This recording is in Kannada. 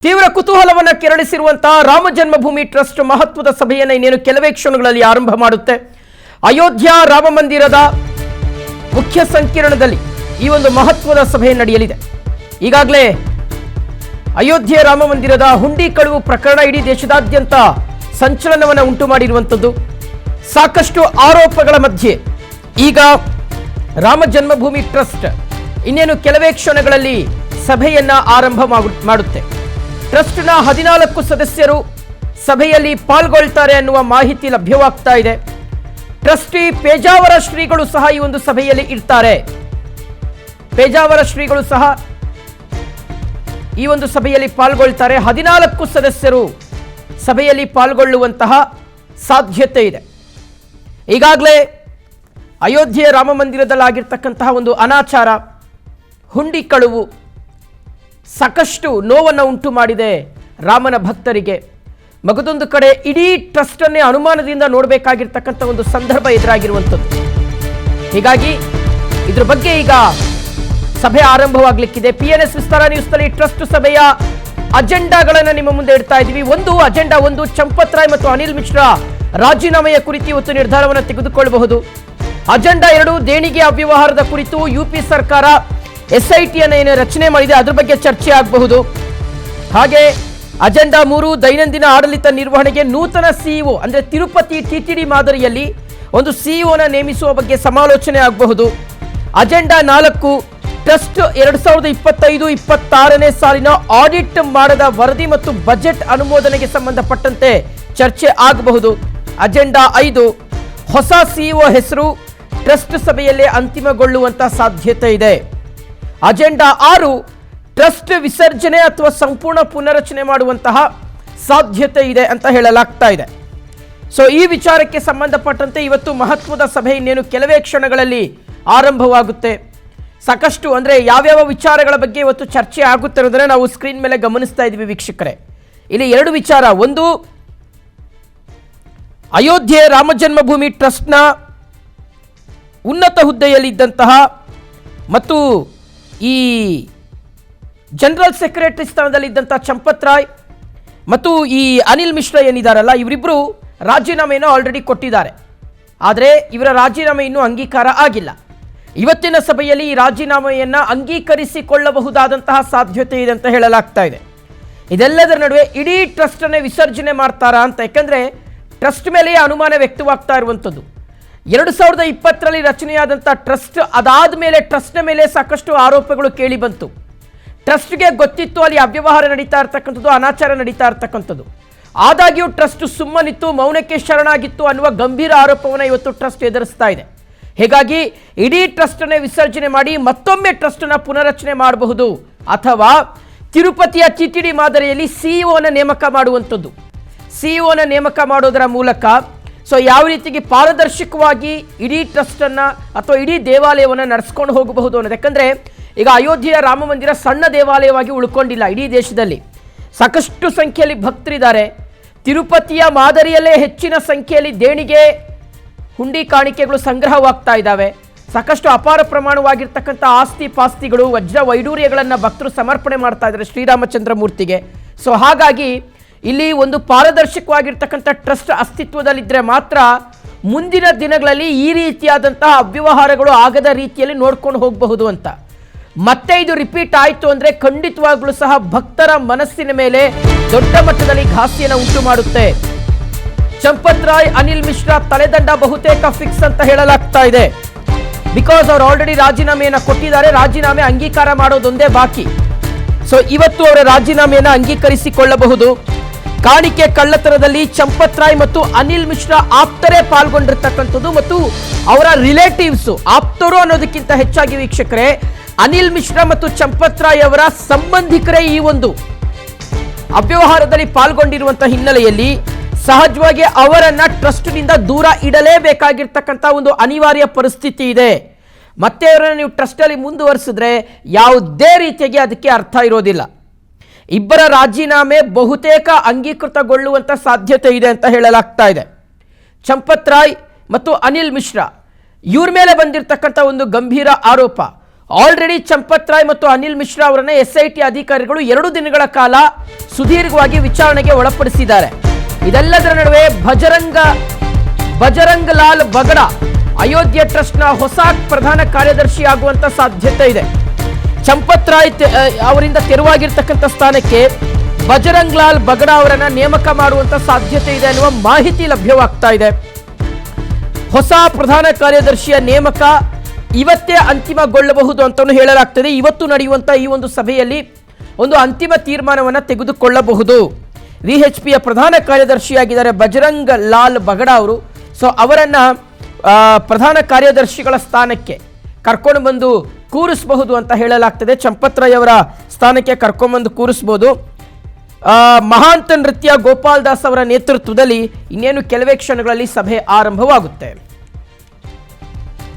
ತೀವ್ರ ಕುತೂಹಲವನ್ನು ಕೆರಳಿಸಿರುವಂತಹ ರಾಮ ಜನ್ಮಭೂಮಿ ಟ್ರಸ್ಟ್ ಮಹತ್ವದ ಸಭೆಯನ್ನು ಇನ್ನೇನು ಕೆಲವೇ ಕ್ಷಣಗಳಲ್ಲಿ ಆರಂಭ ಮಾಡುತ್ತೆ. ಅಯೋಧ್ಯ ರಾಮ ಮಂದಿರದ ಮುಖ್ಯ ಸಂಕೀರ್ಣದಲ್ಲಿ ಈ ಒಂದು ಮಹತ್ವದ ಸಭೆ ನಡೆಯಲಿದೆ. ಈಗಾಗಲೇ ಅಯೋಧ್ಯೆ ರಾಮ ಮಂದಿರದ ಹುಂಡಿ ಕಳುವು ಪ್ರಕರಣ ಇಡೀ ದೇಶದಾದ್ಯಂತ ಸಂಚಲನವನ್ನು ಉಂಟು ಮಾಡಿರುವಂಥದ್ದು. ಸಾಕಷ್ಟು ಆರೋಪಗಳ ಮಧ್ಯೆ ಈಗ ರಾಮ ಜನ್ಮಭೂಮಿ ಟ್ರಸ್ಟ್ ಇನ್ನೇನು ಕೆಲವೇ ಕ್ಷಣಗಳಲ್ಲಿ ಸಭೆಯನ್ನ ಆರಂಭ ಮಾಡುತ್ತೆ. ಟ್ರಸ್ಟ್ನ 14 ಸದಸ್ಯರು ಸಭೆಯಲ್ಲಿ ಪಾಲ್ಗೊಳ್ತಾರೆ ಅನ್ನುವ ಮಾಹಿತಿ ಲಭ್ಯವಾಗ್ತಾ ಇದೆ. ಟ್ರಸ್ಟಿ ಪೇಜಾವರ ಶ್ರೀಗಳು ಸಹ ಈ ಒಂದು ಸಭೆಯಲ್ಲಿ ಇರ್ತಾರೆ. ಪೇಜಾವರ ಶ್ರೀಗಳು ಸಹ ಈ ಒಂದು ಸಭೆಯಲ್ಲಿ ಪಾಲ್ಗೊಳ್ತಾರೆ. 14 ಸದಸ್ಯರು ಸಭೆಯಲ್ಲಿ ಪಾಲ್ಗೊಳ್ಳುವಂತಹ ಸಾಧ್ಯತೆ ಇದೆ. ಈಗಾಗಲೇ ಅಯೋಧ್ಯೆ ರಾಮ ಮಂದಿರದಲ್ಲಾಗಿರ್ತಕ್ಕಂತಹ ಒಂದು ಅನಾಚಾರ, ಹುಂಡಿ ಕಳುವು ಸಾಕಷ್ಟು ನೋವನ್ನು ಉಂಟು ಮಾಡಿದೆ ರಾಮನ ಭಕ್ತರಿಗೆ. ಮಗದೊಂದು ಕಡೆ ಇಡೀ ಟ್ರಸ್ಟ್ ಅನ್ನೇ ಅನುಮಾನದಿಂದ ನೋಡಬೇಕಾಗಿರ್ತಕ್ಕಂಥ ಒಂದು ಸಂದರ್ಭ ಎದುರಾಗಿರುವಂಥದ್ದು. ಹೀಗಾಗಿ ಇದ್ರ ಬಗ್ಗೆ ಈಗ ಸಭೆ ಆರಂಭವಾಗಲಿಕ್ಕಿದೆ. PNS ವಿಸ್ತಾರ ನ್ಯೂಸ್ನಲ್ಲಿ ಟ್ರಸ್ಟ್ ಸಭೆಯ ಅಜೆಂಡಾಗಳನ್ನು ನಿಮ್ಮ ಮುಂದೆ ಇಡ್ತಾ ಇದ್ದೀವಿ. ಅಜೆಂಡಾ 1 ಚಂಪತ್ ರಾಯ್ ಮತ್ತು ಅನಿಲ್ ಮಿಶ್ರಾ ರಾಜೀನಾಮೆಯ ಕುರಿತು ಇವತ್ತು ನಿರ್ಧಾರವನ್ನು ತೆಗೆದುಕೊಳ್ಳಬಹುದು. ಅಜೆಂಡಾ 2 ದೇಣಿಗೆ ಅವ್ಯವಹಾರದ ಕುರಿತು UP ಸರ್ಕಾರ SIT ಅನ್ನು ಏನು ರಚನೆ ಮಾಡಿದೆ ಅದರ ಬಗ್ಗೆ ಚರ್ಚೆ ಆಗಬಹುದು. ಹಾಗೆ ಅಜೆಂಡಾ 3 ದೈನಂದಿನ ಆಡಳಿತ ನಿರ್ವಹಣೆಗೆ ನೂತನ CEO ಅಂದ್ರೆ ತಿರುಪತಿ TTD ಮಾದರಿಯಲ್ಲಿ ಒಂದು CEO ನ ನೇಮಿಸುವ ಬಗ್ಗೆ ಸಮಾಲೋಚನೆ ಆಗಬಹುದು. ಅಜೆಂಡಾ 4 ಟ್ರಸ್ಟ್ 2025-26ನೇ ಸಾಲಿನ ಆಡಿಟ್ ಮಾಡದ ವರದಿ ಮತ್ತು ಬಜೆಟ್ ಅನುಮೋದನೆಗೆ ಸಂಬಂಧಪಟ್ಟಂತೆ ಚರ್ಚೆ ಆಗಬಹುದು. ಅಜೆಂಡಾ 5 ಹೊಸ CEO ಹೆಸರು ಟ್ರಸ್ಟ್ ಸಭೆಯಲ್ಲೇ ಅಂತಿಮಗೊಳ್ಳುವಂತ ಸಾಧ್ಯತೆ ಇದೆ. ಅಜೆಂಡಾ 6 ಟ್ರಸ್ಟ್ ವಿಸರ್ಜನೆ ಅಥವಾ ಸಂಪೂರ್ಣ ಪುನರಚನೆ ಮಾಡುವಂತಹ ಸಾಧ್ಯತೆ ಇದೆ ಅಂತ ಹೇಳಲಾಗ್ತಾ ಇದೆ. ಸೊ ಈ ವಿಚಾರಕ್ಕೆ ಸಂಬಂಧಪಟ್ಟಂತೆ ಇವತ್ತು ಮಹತ್ವದ ಸಭೆ ಇನ್ನೇನು ಕೆಲವೇ ಕ್ಷಣಗಳಲ್ಲಿ ಆರಂಭವಾಗುತ್ತೆ. ಸಾಕಷ್ಟು ಅಂದ್ರೆ ಯಾವ್ಯಾವ ವಿಚಾರಗಳ ಬಗ್ಗೆ ಇವತ್ತು ಚರ್ಚೆ ಆಗುತ್ತೆ ಅನ್ನೋದನ್ನ ನಾವು ಸ್ಕ್ರೀನ್ ಮೇಲೆ ಗಮನಿಸ್ತಾ ಇದ್ದೀವಿ ವೀಕ್ಷಕರೇ. ಇಲ್ಲಿ 2 ವಿಚಾರ. ಒಂದು, ಅಯೋಧ್ಯೆ ರಾಮ ಜನ್ಮಭೂಮಿ ಟ್ರಸ್ಟ್ನ ಉನ್ನತ ಹುದ್ದೆಯಲ್ಲಿದ್ದಂತಹ ಮತ್ತು ಈ ಜನರಲ್ ಸೆಕ್ರೆಟರಿ ಸ್ಥಾನದಲ್ಲಿದ್ದಂಥ ಚಂಪತ್ ರಾಯ್ ಮತ್ತು ಈ ಅನಿಲ್ ಮಿಶ್ರಾ ಏನಿದ್ದಾರಲ್ಲ, ಇವರಿಬ್ಬರು ರಾಜೀನಾಮೆಯನ್ನು ಆಲ್ರೆಡಿ ಕೊಟ್ಟಿದ್ದಾರೆ. ಆದರೆ ಇವರ ರಾಜೀನಾಮೆ ಇನ್ನೂ ಅಂಗೀಕಾರ ಆಗಿಲ್ಲ. ಇವತ್ತಿನ ಸಭೆಯಲ್ಲಿ ಈ ರಾಜೀನಾಮೆಯನ್ನು ಅಂಗೀಕರಿಸಿಕೊಳ್ಳಬಹುದಾದಂತಹ ಸಾಧ್ಯತೆ ಇದೆ ಅಂತ ಹೇಳಲಾಗ್ತಾ ಇದೆ. ಇದೆಲ್ಲದರ ನಡುವೆ ಇಡೀ ಟ್ರಸ್ಟನ್ನೇ ವಿಸರ್ಜನೆ ಮಾಡ್ತಾರಾ ಅಂತ, ಯಾಕಂದರೆ ಟ್ರಸ್ಟ್ ಮೇಲೆ ಅನುಮಾನ ವ್ಯಕ್ತವಾಗ್ತಾ ಇರುವಂಥದ್ದು. 2020ರಲ್ಲಿ ರಚನೆಯಾದಂಥ ಟ್ರಸ್ಟ್ ಅದಾದ ಮೇಲೆ ಟ್ರಸ್ಟ್ನ ಮೇಲೆ ಸಾಕಷ್ಟು ಆರೋಪಗಳು ಕೇಳಿ ಬಂತು. ಟ್ರಸ್ಟ್ಗೆ ಗೊತ್ತಿತ್ತು ಅಲ್ಲಿ ಅವ್ಯವಹಾರ ನಡೀತಾ ಇರ್ತಕ್ಕಂಥದ್ದು, ಅನಾಚಾರ ನಡೀತಾ ಇರ್ತಕ್ಕಂಥದ್ದು. ಆದಾಗ್ಯೂ ಟ್ರಸ್ಟ್ ಸುಮ್ಮನಿತ್ತು, ಮೌನಕ್ಕೆ ಶರಣಾಗಿತ್ತು ಅನ್ನುವ ಗಂಭೀರ ಆರೋಪವನ್ನು ಇವತ್ತು ಟ್ರಸ್ಟ್ ಎದುರಿಸ್ತಾ ಇದೆ. ಹೀಗಾಗಿ ಇಡೀ ಟ್ರಸ್ಟನ್ನೇ ವಿಸರ್ಜನೆ ಮಾಡಿ ಮತ್ತೊಮ್ಮೆ ಟ್ರಸ್ಟನ್ನು ಪುನರಚನೆ ಮಾಡಬಹುದು, ಅಥವಾ ತಿರುಪತಿಯ TTD ಮಾದರಿಯಲ್ಲಿ CEO ನ ನೇಮಕ ಮಾಡುವಂಥದ್ದು. CEO ನ ನೇಮಕ ಮಾಡೋದರ ಮೂಲಕ ಯಾವ ರೀತಿಗೆ ಪಾರದರ್ಶಕವಾಗಿ ಇಡೀ ಟ್ರಸ್ಟನ್ನು ಅಥವಾ ಇಡೀ ದೇವಾಲಯವನ್ನು ನಡೆಸ್ಕೊಂಡು ಹೋಗಬಹುದು ಅನ್ನೋದು. ಯಾಕಂದರೆ ಈಗ ಅಯೋಧ್ಯೆಯ ರಾಮ ಮಂದಿರ ಸಣ್ಣ ದೇವಾಲಯವಾಗಿ ಉಳ್ಕೊಂಡಿಲ್ಲ. ಇಡೀ ದೇಶದಲ್ಲಿ ಸಾಕಷ್ಟು ಸಂಖ್ಯೆಯಲ್ಲಿ ಭಕ್ತರಿದ್ದಾರೆ. ತಿರುಪತಿಯ ಮಾದರಿಯಲ್ಲೇ ಹೆಚ್ಚಿನ ಸಂಖ್ಯೆಯಲ್ಲಿ ದೇಣಿಗೆ ಹುಂಡಿ ಕಾಣಿಕೆಗಳು ಸಂಗ್ರಹವಾಗ್ತಾ ಇದ್ದಾವೆ. ಸಾಕಷ್ಟು ಅಪಾರ ಪ್ರಮಾಣವಾಗಿರ್ತಕ್ಕಂಥ ಆಸ್ತಿ ಪಾಸ್ತಿಗಳು, ವಜ್ರ ವೈಡೂರ್ಯಗಳನ್ನು ಭಕ್ತರು ಸಮರ್ಪಣೆ ಮಾಡ್ತಾ ಇದ್ದಾರೆ ಶ್ರೀರಾಮಚಂದ್ರ ಮೂರ್ತಿಗೆ. ಹಾಗಾಗಿ ಇಲ್ಲಿ ಒಂದು ಪಾರದರ್ಶಕವಾಗಿರ್ತಕ್ಕಂಥ ಟ್ರಸ್ಟ್ ಅಸ್ತಿತ್ವದಲ್ಲಿದ್ದರೆ ಮಾತ್ರ ಮುಂದಿನ ದಿನಗಳಲ್ಲಿ ಈ ರೀತಿಯಾದಂತಹ ಅವ್ಯವಹಾರಗಳು ಆಗದ ರೀತಿಯಲ್ಲಿ ನೋಡ್ಕೊಂಡು ಹೋಗಬಹುದು ಅಂತ. ಮತ್ತೆ ಇದು ರಿಪೀಟ್ ಆಯಿತು ಅಂದರೆ ಖಂಡಿತವಾಗ್ಲೂ ಸಹ ಭಕ್ತರ ಮನಸ್ಸಿನ ಮೇಲೆ ದೊಡ್ಡ ಮಟ್ಟದಲ್ಲಿ ಘಾಸಿಯನ್ನು ಉಂಟು ಮಾಡುತ್ತೆ. ಚಂಪತ್ ರಾಯ್, ಅನಿಲ್ ಮಿಶ್ರಾ ತಲೆದಂಡ ಬಹುತೇಕ ಫಿಕ್ಸ್ ಅಂತ ಹೇಳಲಾಗ್ತಾ ಇದೆ. ಬಿಕಾಸ್ ಅವರು ಆಲ್ರೆಡಿ ರಾಜೀನಾಮೆಯನ್ನು ಕೊಟ್ಟಿದ್ದಾರೆ. ರಾಜೀನಾಮೆ ಅಂಗೀಕಾರ ಮಾಡೋದೊಂದೇ ಬಾಕಿ. ಇವತ್ತು ಅವರ ರಾಜೀನಾಮೆಯನ್ನು ಅಂಗೀಕರಿಸಿಕೊಳ್ಳಬಹುದು. ಕಾಣಿಕೆ ಕಳ್ಳತನದಲ್ಲಿ ಚಂಪತ್ ರಾಯ್ ಮತ್ತು ಅನಿಲ್ ಮಿಶ್ರಾ ಆಪ್ತರೇ ಪಾಲ್ಗೊಂಡಿರ್ತಕ್ಕಂಥದ್ದು ಮತ್ತು ಅವರ ರಿಲೇಟಿವ್ಸ್, ಆಪ್ತರು ಅನ್ನೋದಕ್ಕಿಂತ ಹೆಚ್ಚಾಗಿ ವೀಕ್ಷಕರೇ ಅನಿಲ್ ಮಿಶ್ರಾ ಮತ್ತು ಚಂಪತ್ ರಾಯ್ ಅವರ ಸಂಬಂಧಿಕರೇ ಈ ಒಂದು ಅವ್ಯವಹಾರದಲ್ಲಿ ಪಾಲ್ಗೊಂಡಿರುವಂತಹ ಹಿನ್ನೆಲೆಯಲ್ಲಿ ಸಹಜವಾಗಿ ಅವರನ್ನ ಟ್ರಸ್ಟ್ನಿಂದ ದೂರ ಇಡಲೇಬೇಕಾಗಿರ್ತಕ್ಕಂಥ ಒಂದು ಅನಿವಾರ್ಯ ಪರಿಸ್ಥಿತಿ ಇದೆ. ಮತ್ತೆ ಅವರನ್ನು ನೀವು ಟ್ರಸ್ಟಲ್ಲಿ ಮುಂದುವರಿಸಿದ್ರೆ ಯಾವುದೇ ರೀತಿಯಾಗಿ ಅದಕ್ಕೆ ಅರ್ಥ ಇರೋದಿಲ್ಲ. ಇಬ್ಬರ ರಾಜೀನಾಮೆ ಬಹುತೇಕ ಅಂಗೀಕೃತಗೊಳ್ಳುವಂಥ ಸಾಧ್ಯತೆ ಇದೆ ಅಂತ ಹೇಳಲಾಗ್ತಾ ಇದೆ. ಚಂಪತ್ ರಾಯ್ ಮತ್ತು ಅನಿಲ್ ಮಿಶ್ರಾ ಇವ್ರ ಮೇಲೆ ಬಂದಿರತಕ್ಕಂಥ ಒಂದು ಗಂಭೀರ ಆರೋಪ, ಆಲ್ರೆಡಿ ಚಂಪತ್ ರಾಯ್ ಮತ್ತು ಅನಿಲ್ ಮಿಶ್ರಾ ಅವರನ್ನ SIT ಅಧಿಕಾರಿಗಳು 2 ದಿನಗಳ ಕಾಲ ಸುದೀರ್ಘವಾಗಿ ವಿಚಾರಣೆಗೆ ಒಳಪಡಿಸಿದ್ದಾರೆ. ಇದೆಲ್ಲದರ ನಡುವೆ ಬಜರಂಗ್ ಲಾಲ್ ಬಗಡಾ ಅಯೋಧ್ಯೆ ಟ್ರಸ್ಟ್ನ ಹೊಸ ಪ್ರಧಾನ ಕಾರ್ಯದರ್ಶಿ ಆಗುವಂತ ಸಾಧ್ಯತೆ ಇದೆ. ಚಂಪತ್ ರಾಯ್ ಅವರಿಂದ ತೆರವಾಗಿರ್ತಕ್ಕಂಥ ಸ್ಥಾನಕ್ಕೆ ಬಜರಂಗ್ ಲಾಲ್ ಬಗಡಾ ಅವರನ್ನ ನೇಮಕ ಮಾಡುವಂತ ಸಾಧ್ಯತೆ ಇದೆ ಅನ್ನುವ ಮಾಹಿತಿ ಲಭ್ಯವಾಗ್ತಾ ಇದೆ. ಹೊಸ ಪ್ರಧಾನ ಕಾರ್ಯದರ್ಶಿಯ ನೇಮಕ ಇವತ್ತೇ ಅಂತಿಮಗೊಳ್ಳಬಹುದು ಅಂತಲೂ ಹೇಳಲಾಗ್ತದೆ. ಇವತ್ತು ನಡೆಯುವಂಥ ಈ ಒಂದು ಸಭೆಯಲ್ಲಿ ಒಂದು ಅಂತಿಮ ತೀರ್ಮಾನವನ್ನು ತೆಗೆದುಕೊಳ್ಳಬಹುದು. VHPಯ ಪ್ರಧಾನ ಕಾರ್ಯದರ್ಶಿಯಾಗಿದ್ದಾರೆ ಬಜರಂಗ್ ಲಾಲ್ ಬಗಡಾ ಅವರು. ಸೊ ಅವರನ್ನು ಪ್ರಧಾನ ಕಾರ್ಯದರ್ಶಿಗಳ ಸ್ಥಾನಕ್ಕೆ ಕರ್ಕೊಂಡು ಬಂದು ಕೂರಿಸಬಹುದು ಅಂತ ಹೇಳಲಾಗ್ತದೆ. ಚಂಪತ್ ರಾಯ್ ಅವರ ಸ್ಥಾನಕ್ಕೆ ಕರ್ಕೊಂಡ್ಬಂದು ಕೂರಿಸ್ಬೋದು. ಮಹಾಂತ ನೃತ್ಯ ಗೋಪಾಲ್ ದಾಸ್ ಅವರ ನೇತೃತ್ವದಲ್ಲಿ ಇನ್ನೇನು ಕೆಲವೇ ಕ್ಷಣಗಳಲ್ಲಿ ಸಭೆ ಆರಂಭವಾಗುತ್ತೆ.